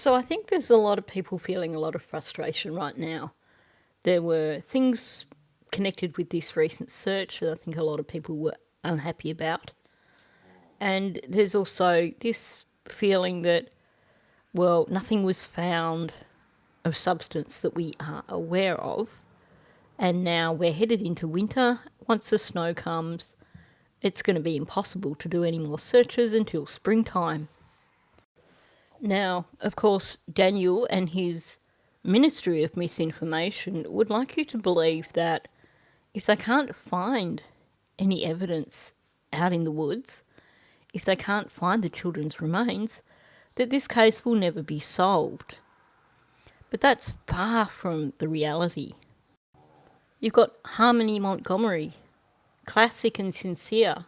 So I think there's a lot of people feeling a lot of frustration right now. There were things connected with this recent search that I think a lot of people were unhappy about. And there's also this feeling that, well, nothing was found of substance that we are aware of. And now we're headed into winter. Once the snow comes, it's going to be impossible to do any more searches until springtime. Now, of course, Daniel and his Ministry of Misinformation would like you to believe that if they can't find any evidence out in the woods, if they can't find the children's remains, that this case will never be solved. But that's far from the reality. You've got Harmony Montgomery, classic and sincere.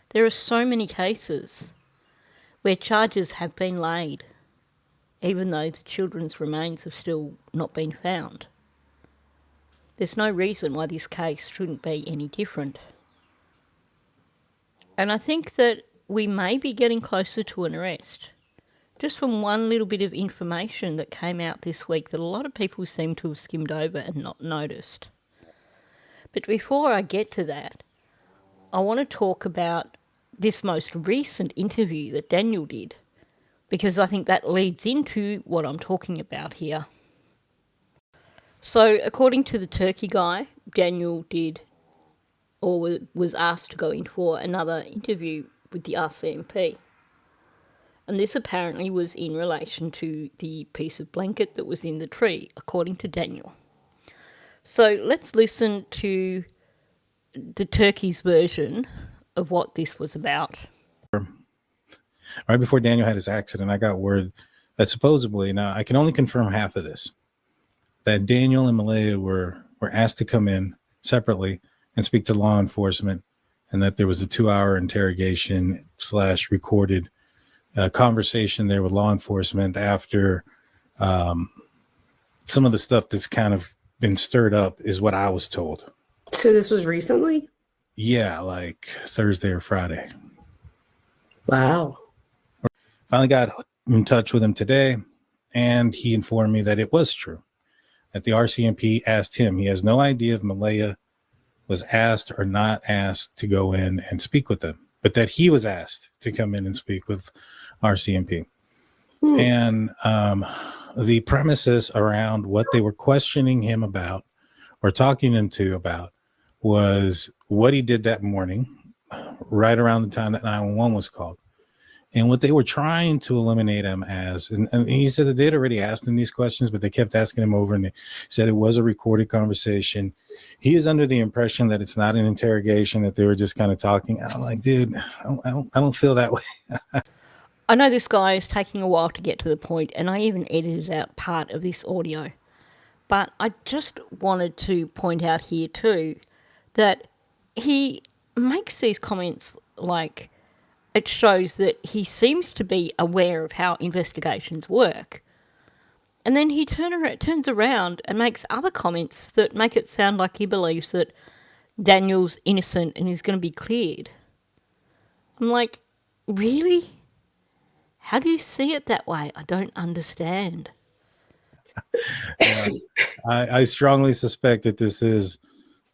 There are so many cases where charges have been laid, even though the children's remains have still not been found. There's no reason why this case shouldn't be any different. And I think that we may be getting closer to an arrest, just from one little bit of information that came out this week that a lot of people seem to have skimmed over and not noticed. But before I get to that, I want to talk about this most recent interview that Daniel did, because I think that leads into what I'm talking about here. So according to the Turkey guy, Daniel did, or was asked to go in for another interview with the RCMP. And this apparently was in relation to the piece of blanket that was in the tree, according to Daniel. So let's listen to the Turkey's version of what this was about. Right before Daniel had his accident, I got word that supposedly, now I can only confirm half of this, that Daniel and Malaya were asked to come in separately and speak to law enforcement, and that there was a 2-hour interrogation / recorded conversation there with law enforcement after some of the stuff that's kind of been stirred up is what I was told. So this was recently? Yeah, like Thursday or Friday. Wow. Finally got in touch with him today, and he informed me that it was true, that the RCMP asked him. He has no idea if Malaya was asked or not asked to go in and speak with them, but that he was asked to come in and speak with RCMP. And the premises around what they were questioning him about or talking him to about was what he did that morning, right around the time that 911 was called. And what they were trying to eliminate him as, and he said that they had already asked him these questions, but they kept asking him over, and they said it was a recorded conversation. He is under the impression that it's not an interrogation, that they were just kind of talking. I'm like, dude, I don't feel that way. I know this guy is taking a while to get to the point, and I even edited out part of this audio. But I just wanted to point out here too that he makes these comments like it shows that he seems to be aware of how investigations work. And then he turns around and makes other comments that make it sound like he believes that Daniel's innocent and is going to be cleared. I'm like, really? How do you see it that way? I don't understand. I strongly suspect that this is,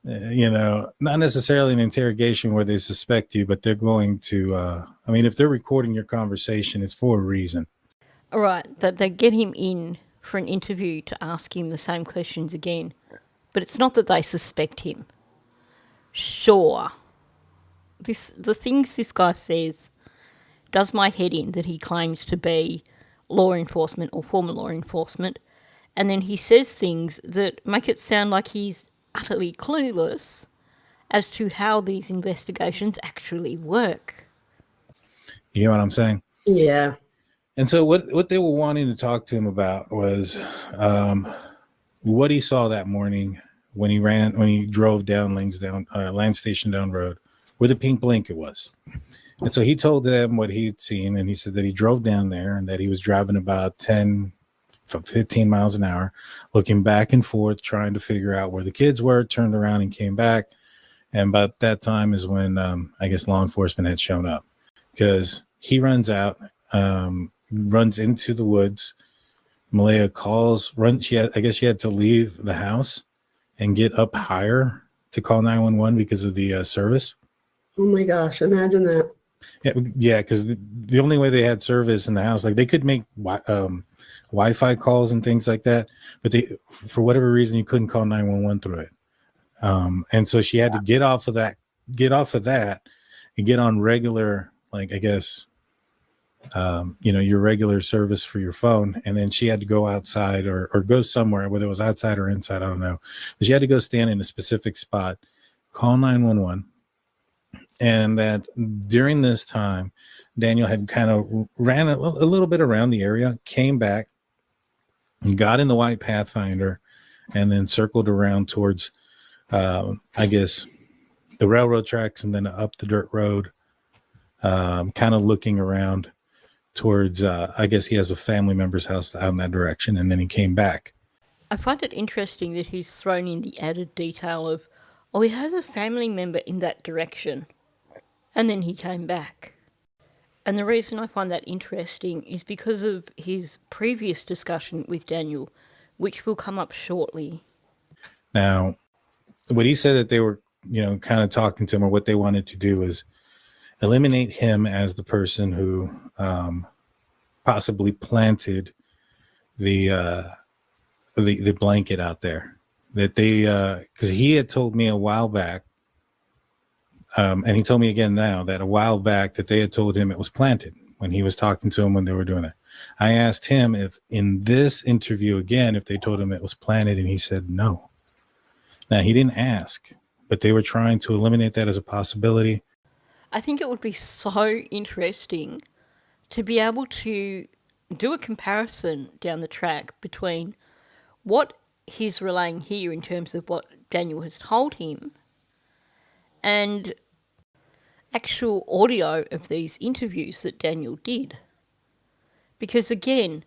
not necessarily an interrogation where they suspect you, but they're going to, if they're recording your conversation, it's for a reason. All right, that they get him in for an interview to ask him the same questions again. But it's not that they suspect him. Sure. The things this guy says does my head in, that he claims to be law enforcement or former law enforcement, and then he says things that make it sound like he's utterly clueless as to how these investigations actually work. You know what I'm saying? Yeah. And so what they were wanting to talk to him about was what he saw that morning when he drove down Land Station Down Road, where the pink blanket was. And so he told them what he'd seen, and he said that he drove down there and that he was driving about 15 miles an hour, looking back and forth, trying to figure out where the kids were, turned around and came back. And about that time is when I guess law enforcement had shown up, because he runs out. runs into the woods. Malaya I guess she had to leave the house and get up higher to call 911 because of the service. Oh my gosh, imagine that. Yeah, because the only way they had service in the house, like they could make Wi-Fi calls and things like that, but for whatever reason, you couldn't call 911 through it. And so she had to get off of that, and get on regular, like, I guess, your regular service for your phone. And then she had to go outside or go somewhere, whether it was outside or inside, I don't know. But she had to go stand in a specific spot, call 911. And that during this time, Daniel had kind of ran a little bit around the area, came back, got in the white Pathfinder, and then circled around towards, I guess, the railroad tracks and then up the dirt road, kind of looking around towards, I guess he has a family member's house out in that direction, and then he came back. I find it interesting that he's thrown in the added detail of, oh, he has a family member in that direction, and then he came back. And the reason I find that interesting is because of his previous discussion with Daniel, which will come up shortly. Now, what he said that they were, kind of talking to him, or what they wanted to do is eliminate him as the person who possibly planted the blanket out there. That they, because he had told me a while back, and he told me again now that a while back that they had told him it was planted when he was talking to him when they were doing it. I asked him if in this interview again, if they told him it was planted, and he said no. Now, he didn't ask, but they were trying to eliminate that as a possibility. I think it would be so interesting to be able to do a comparison down the track between what he's relaying here in terms of what Daniel has told him and actual audio of these interviews that Daniel did. Because again,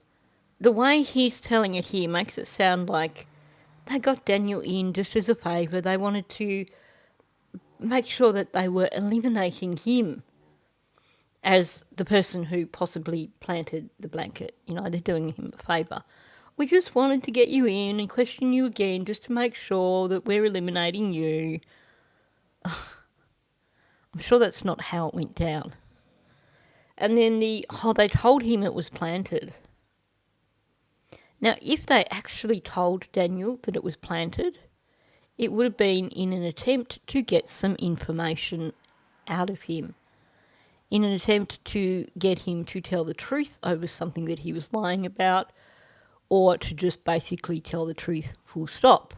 the way he's telling it here makes it sound like they got Daniel in just as a favour. They wanted to make sure that they were eliminating him as the person who possibly planted the blanket. They're doing him a favour. We just wanted to get you in and question you again just to make sure that we're eliminating you. I'm sure that's not how it went down. And then they told him it was planted. Now, if they actually told Daniel that it was planted, it would have been in an attempt to get some information out of him, in an attempt to get him to tell the truth over something that he was lying about, or to just basically tell the truth full stop.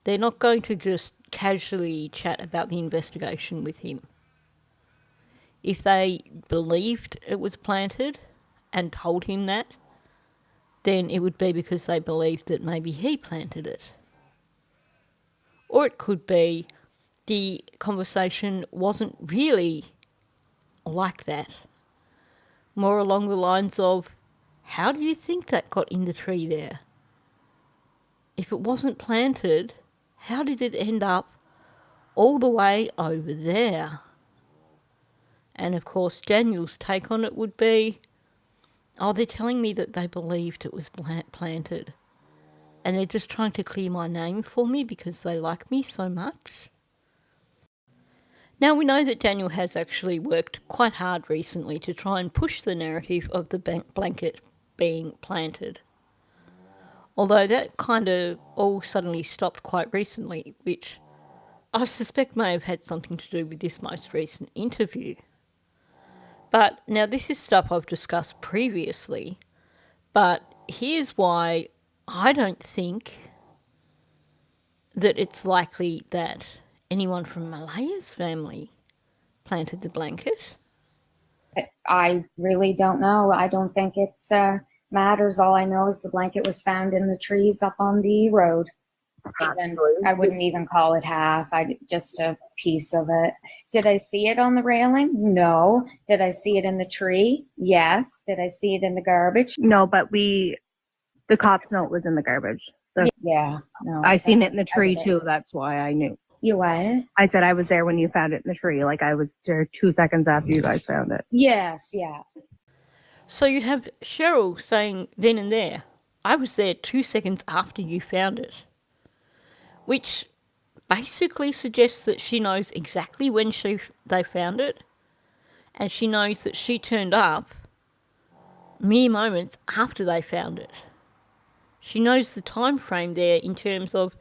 They're not going to just casually chat about the investigation with him. If they believed it was planted and told him that, then it would be because they believed that maybe he planted it. Or it could be the conversation wasn't really like that. More along the lines of, how do you think that got in the tree there? If it wasn't planted, how did it end up all the way over there? And of course, Daniel's take on it would be, oh, they're telling me that they believed it was planted. And they're just trying to clear my name for me because they like me so much. Now, we know that Daniel has actually worked quite hard recently to try and push the narrative of the blanket being planted. Although that kind of all suddenly stopped quite recently, which I suspect may have had something to do with this most recent interview. But now this is stuff I've discussed previously, but here's why I don't think that it's likely that anyone from Malaya's family planted the blanket. I really don't know. I don't think it matters. All I know is the blanket was found in the trees up on the road. I wouldn't even call it half. Just a piece of it. Did I see it on the railing? No. Did I see it in the tree? Yes. Did I see it in the garbage? No, but the cops know it was in the garbage. Yeah. No. I seen it in the tree too. That's why I knew. You what? I said I was there when you found it in the tree. Like I was there 2 seconds after you guys found it. Yes. Yeah. So you have Cheryl saying then and there, I was there 2 seconds after you found it, which basically suggests that she knows exactly when they found it, and she knows that she turned up mere moments after they found it. She knows the time frame there in terms of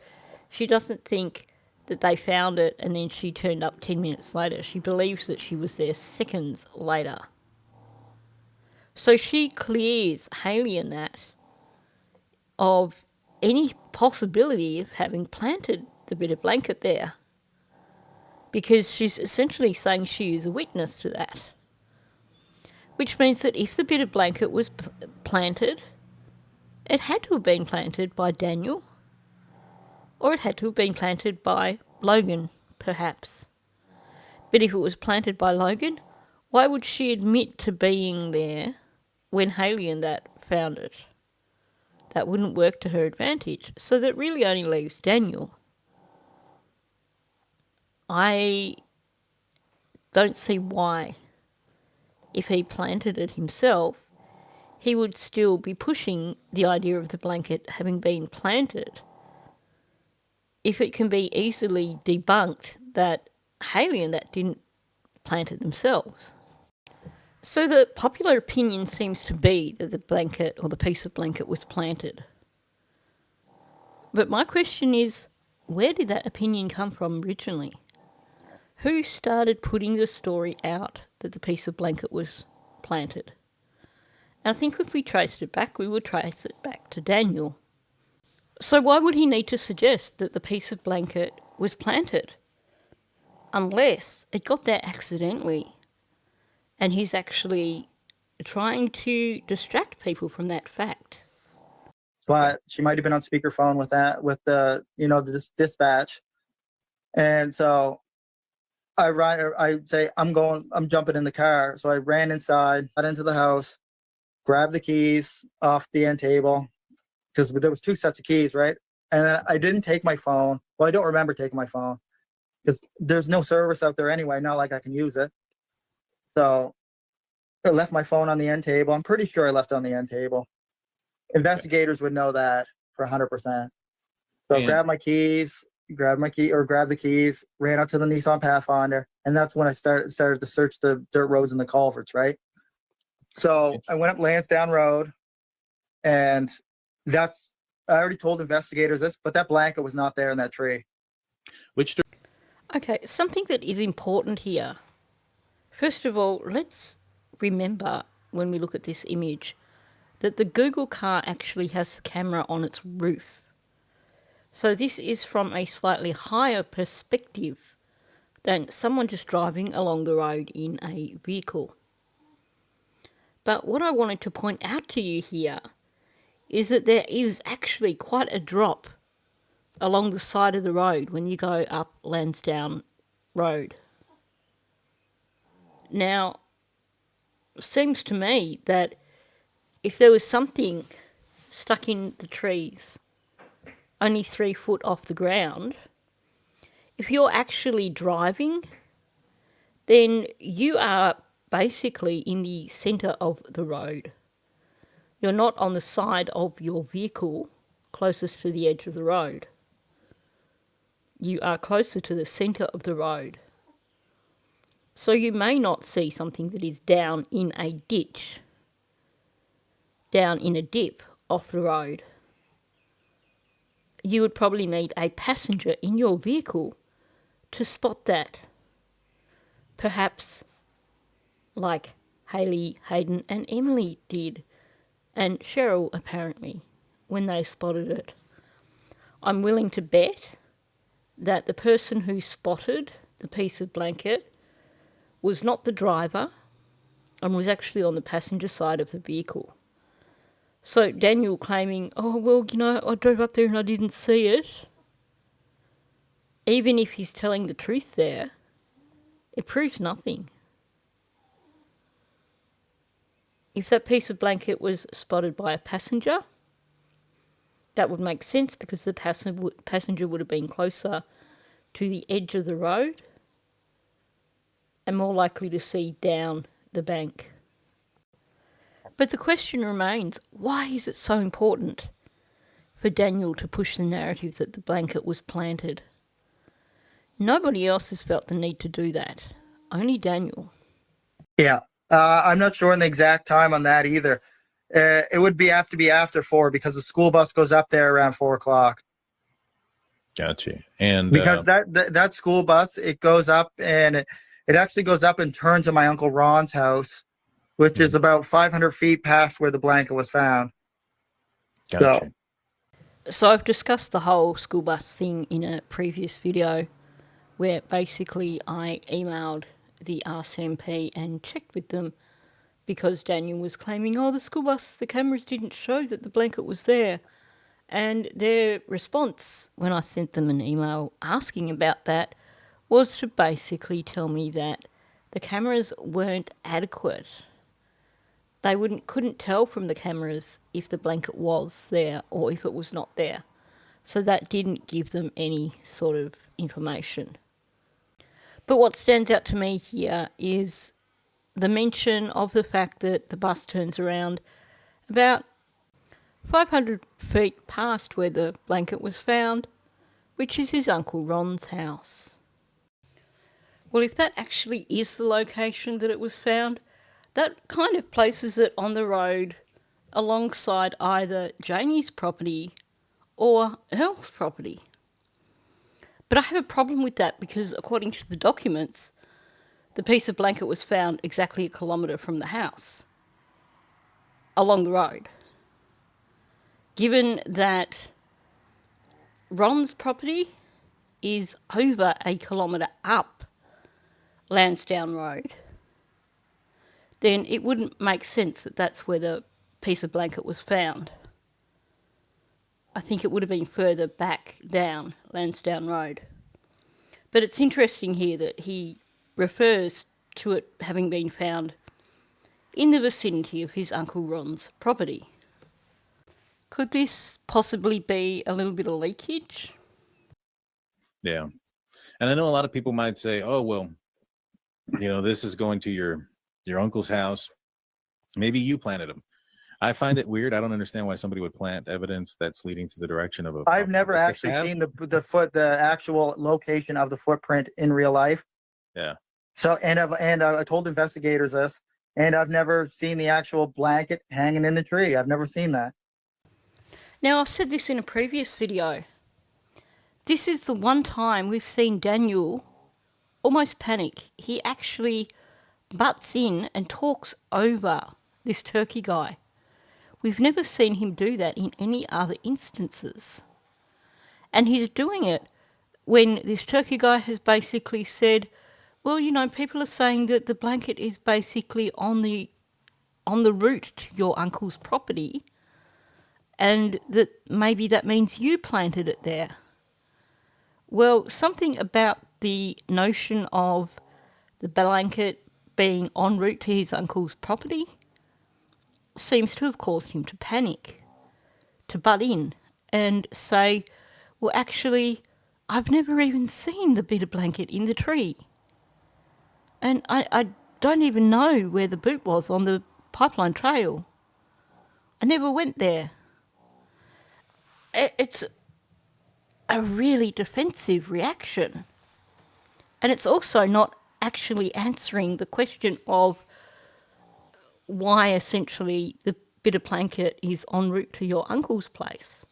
she doesn't think that they found it and then she turned up 10 minutes later. She believes that she was there seconds later. So she clears Haley and that of any possibility of having planted the bit of blanket there, because she's essentially saying she is a witness to that. Which means that if the bit of blanket was planted, it had to have been planted by Daniel, or it had to have been planted by Logan, perhaps. But if it was planted by Logan, why would she admit to being there when Haley and that found it? That wouldn't work to her advantage. So that really only leaves Daniel. I don't see why, if he planted it himself, he would still be pushing the idea of the blanket having been planted, if it can be easily debunked that Haley and that didn't plant it themselves. So the popular opinion seems to be that the blanket or the piece of blanket was planted. But my question is, where did that opinion come from originally? Who started putting the story out that the piece of blanket was planted? And I think if we traced it back, we would trace it back to Daniel. So why would he need to suggest that the piece of blanket was planted? Unless it got there accidentally and he's actually trying to distract people from that fact. But she might have been on speakerphone with the dispatch. And so I say, I'm jumping in the car. So I ran inside, got into the house, grabbed the keys off the end table, because there was 2 sets of keys, right? And then I didn't take my phone. Well, I don't remember taking my phone because there's no service out there anyway, not like I can use it. So I left my phone on the end table. I'm pretty sure I left it on the end table. Investigators would know that for 100%. So grab the keys, ran out to the Nissan Pathfinder, and that's when I started to search the dirt roads and the culverts, right? So I went up Lansdowne Road, and I already told investigators this, but that blanket was not there in that tree. Okay, something that is important here. First of all, let's remember when we look at this image that the Google car actually has the camera on its roof. So this is from a slightly higher perspective than someone just driving along the road in a vehicle. But what I wanted to point out to you here is that there is actually quite a drop along the side of the road when you go up Lansdowne Road. Now, it seems to me that if there was something stuck in the trees only 3 foot off the ground, if you're actually driving, then you are basically in the centre of the road. You're not on the side of your vehicle closest to the edge of the road. You are closer to the centre of the road. So you may not see something that is down in a ditch, down in a dip off the road. You would probably need a passenger in your vehicle to spot that. Perhaps like Haley, Hayden and Emily did, and Cheryl apparently, when they spotted it. I'm willing to bet that the person who spotted the piece of blanket was not the driver and was actually on the passenger side of the vehicle. So Daniel claiming, oh, well, I drove up there and I didn't see it. Even if he's telling the truth there, it proves nothing. If that piece of blanket was spotted by a passenger, that would make sense because the passenger would have been closer to the edge of the road and more likely to see down the bank. But the question remains, why is it so important for Daniel to push the narrative that the blanket was planted? Nobody else has felt the need to do that. Only Daniel. Yeah. I'm not sure on the exact time on that either. It would have to be after 4 because the school bus goes up there around 4 o'clock. Gotcha. And Because that school bus, it goes up and it actually goes up and turns at my Uncle Ron's house, which is about 500 feet past where the blanket was found. gotcha. So I've discussed the whole school bus thing in a previous video where basically I emailed the RCMP and checked with them because Daniel was claiming, the school bus, the cameras didn't show that the blanket was there. And their response when I sent them an email asking about that was to basically tell me that the cameras weren't adequate. They couldn't tell from the cameras if the blanket was there or if it was not there. So that didn't give them any sort of information. But what stands out to me here is the mention of the fact that the bus turns around about 500 feet past where the blanket was found, which is his Uncle Ron's house. Well, if that actually is the location that it was found, that kind of places it on the road alongside either Janie's property or Earl's property. But I have a problem with that because according to the documents, the piece of blanket was found exactly 1 kilometre from the house, along the road. Given that Ron's property is over 1 kilometre up Lansdowne Road, then it wouldn't make sense that that's where the piece of blanket was found. I think it would have been further back down Lansdowne Road. But it's interesting here that he refers to it having been found in the vicinity of his Uncle Ron's property. Could this possibly be a little bit of leakage? Yeah. And I know a lot of people might say, oh, well, this is going to your uncle's house. Maybe you planted them. I find it weird. I don't understand why somebody would plant evidence that's leading to the direction of a... I've never actually seen the actual location of the footprint in real life. Yeah. So, I told investigators this, and I've never seen the actual blanket hanging in the tree. I've never seen that. Now, I've said this in a previous video. This is the one time we've seen Daniel almost panic. He actually butts in and talks over this turkey guy. We've never seen him do that in any other instances. And he's doing it when this turkey guy has basically said, well, people are saying that the blanket is basically on the route to your uncle's property and that maybe that means you planted it there. Well, something about the notion of the blanket being en route to his uncle's property seems to have caused him to panic, to butt in and say, well, actually, I've never even seen the bit of blanket in the tree. And I don't even know where the boot was on the pipeline trail. I never went there. It's a really defensive reaction. And it's also not actually answering the question of why essentially the bit of blanket is en route to your uncle's place.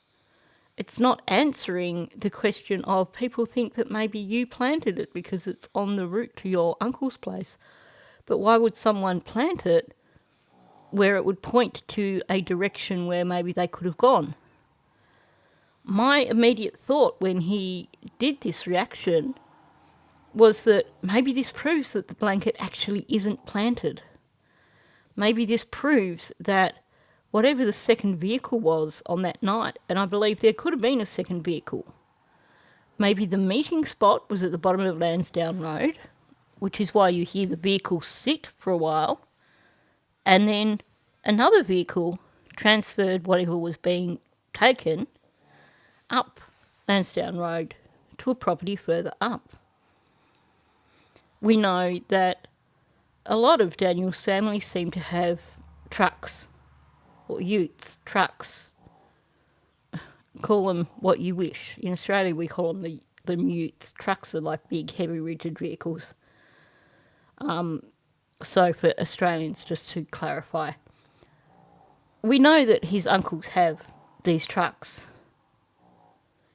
It's not answering the question of people think that maybe you planted it because it's on the route to your uncle's place. But why would someone plant it where it would point to a direction where maybe they could have gone? My immediate thought when he did this reaction was that maybe this proves that the blanket actually isn't planted. Maybe this proves that whatever the second vehicle was on that night, and I believe there could have been a second vehicle, maybe the meeting spot was at the bottom of Lansdowne Road, which is why you hear the vehicle sit for a while, and then another vehicle transferred whatever was being taken up Lansdowne Road to a property further up. We know that a lot of Daniel's family seem to have trucks or utes, trucks, call them what you wish. In Australia, we call them the utes. Trucks are like big, heavy, rigid vehicles. So for Australians, just to clarify, we know that his uncles have these trucks.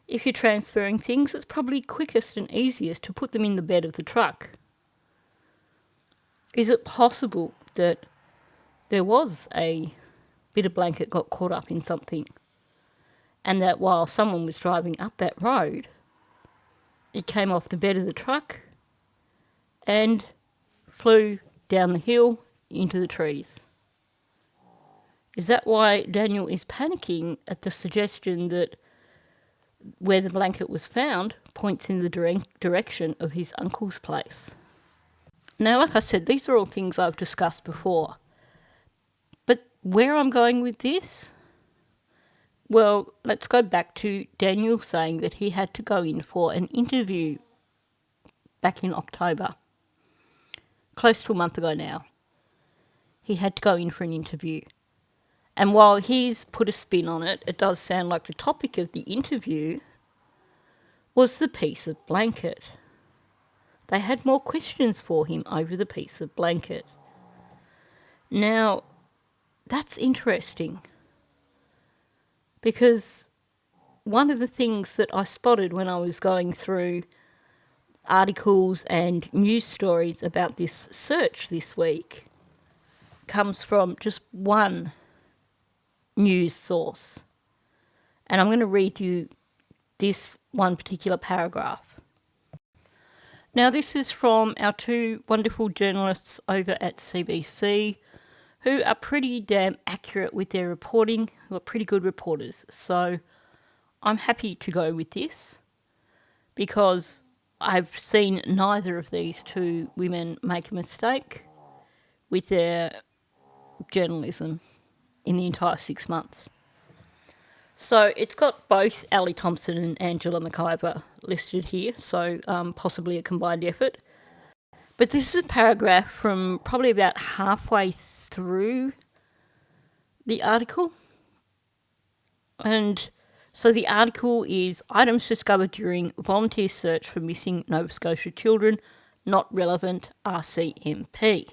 If you're transferring things, it's probably quickest and easiest to put them in the bed of the truck. Is it possible that there was a bit of blanket got caught up in something, and that while someone was driving up that road, it came off the bed of the truck and flew down the hill into the trees? Is that why Daniel is panicking at the suggestion that where the blanket was found points in the direction of his uncle's place? Now, like I said, these are all things I've discussed before. But where I'm going with this? Well, let's go back to Daniel saying that he had to go in for an interview back in October. Close to a month ago now. He had to go in for an interview. And while he's put a spin on it, it does sound like the topic of the interview was the piece of blanket. They had more questions for him over the piece of blanket. Now, that's interesting, because one of the things that I spotted when I was going through articles and news stories about this search this week comes from just one news source. And I'm going to read you this one particular paragraph. Now, this is from our two wonderful journalists over at CBC, who are pretty damn accurate with their reporting, who are pretty good reporters. So I'm happy to go with this, because I've seen neither of these two women make a mistake with their journalism in the entire 6 months. So it's got both Ali Thompson and Angela McIver listed here, so possibly a combined effort. But this is a paragraph from probably about halfway through the article. And so the article is items discovered during volunteer search for missing Nova Scotia children, not relevant, RCMP.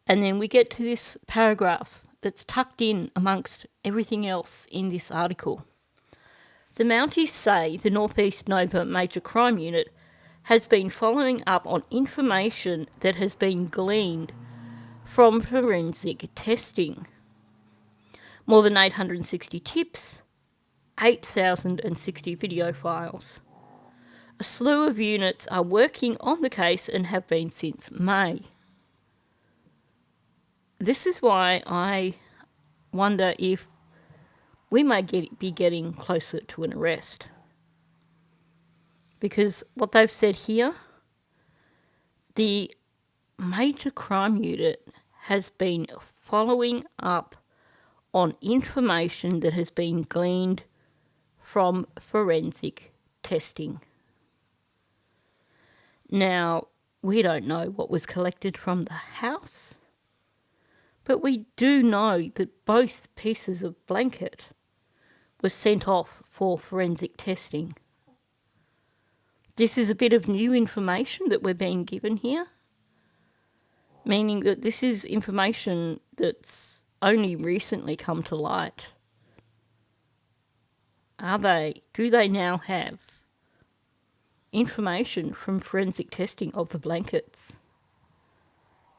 And then we get to this paragraph that's tucked in amongst everything else in this article. The Mounties say the North East Nova Major Crime Unit has been following up on information that has been gleaned from forensic testing. More than 860 tips, 8,060 video files. A slew of units are working on the case and have been since May. This is why I wonder if we may be getting closer to an arrest. Because what they've said here, the Major Crime Unit has been following up on information that has been gleaned from forensic testing. Now, we don't know what was collected from the house, but we do know that both pieces of blanket were sent off for forensic testing. This is a bit of new information that we're being given here, meaning that this is information that's only recently come to light. Do they now have information from forensic testing of the blankets?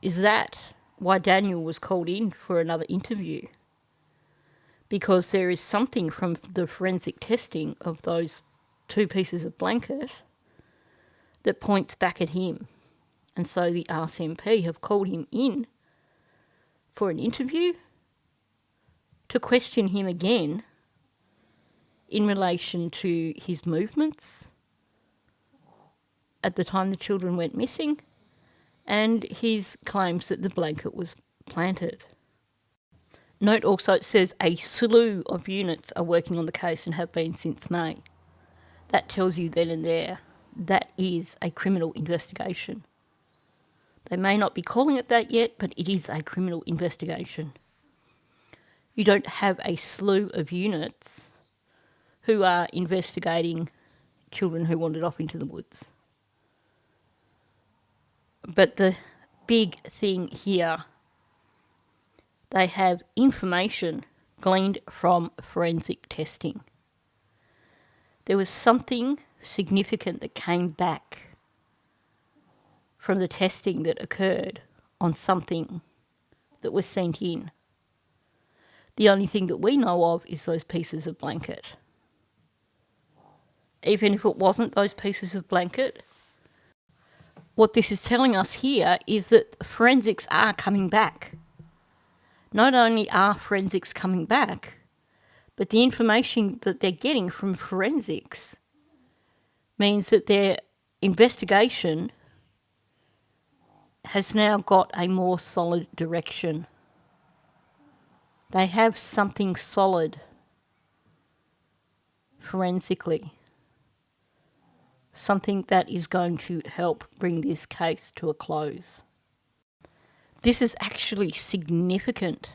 Is that why Daniel was called in for another interview? Because there is something from the forensic testing of those two pieces of blanket that points back at him. And so the RCMP have called him in for an interview to question him again in relation to his movements at the time the children went missing and his claims that the blanket was planted. Note also it says a slew of units are working on the case and have been since May. That tells you then and there that is a criminal investigation. They may not be calling it that yet, but it is a criminal investigation. You don't have a slew of units who are investigating children who wandered off into the woods. But the big thing here, they have information gleaned from forensic testing. There was something significant that came back from the testing that occurred on something that was sent in. The only thing that we know of is those pieces of blanket. Even if it wasn't those pieces of blanket, what this is telling us here is that forensics are coming back. Not only are forensics coming back, but the information that they're getting from forensics means that their investigation has now got a more solid direction. They have something solid forensically, something that is going to help bring this case to a close. This is actually significant,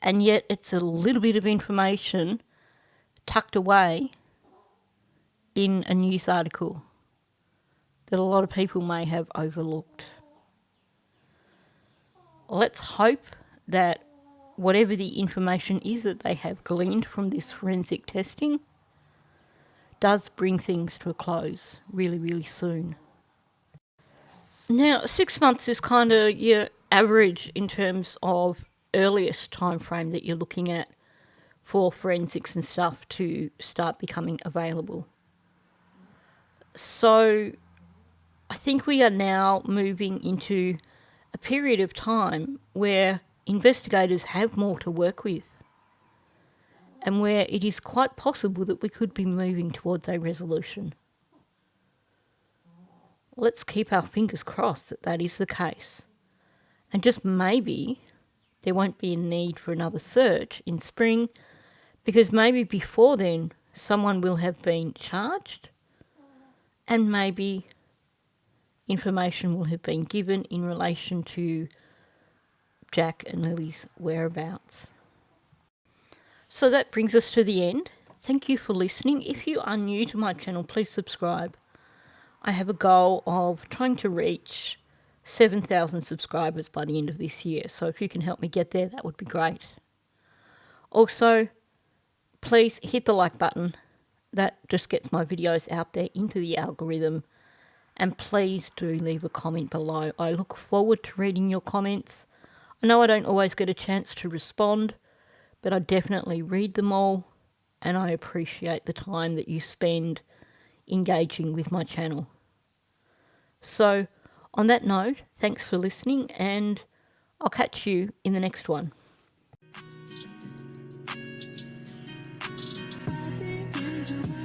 and yet it's a little bit of information tucked away in a news article that a lot of people may have overlooked. Let's hope that whatever the information is that they have gleaned from this forensic testing does bring things to a close really, really soon. Now, 6 months is kind of your average in terms of earliest time frame that you're looking at for forensics and stuff to start becoming available. So I think we are now moving into a period of time where investigators have more to work with, and where it is quite possible that we could be moving towards a resolution. Let's keep our fingers crossed that that is the case. And just maybe there won't be a need for another search in spring, because maybe before then someone will have been charged, and maybe information will have been given in relation to Jack and Lily's whereabouts. So that brings us to the end. Thank you for listening. If you are new to my channel, please subscribe. I have a goal of trying to reach 7,000 subscribers by the end of this year. So if you can help me get there, that would be great. Also, please hit the like button. That just gets my videos out there into the algorithm. And please do leave a comment below. I look forward to reading your comments. I know I don't always get a chance to respond, but I definitely read them all, and I appreciate the time that you spend engaging with my channel. So, on that note, thanks for listening, and I'll catch you in the next one. I've been going to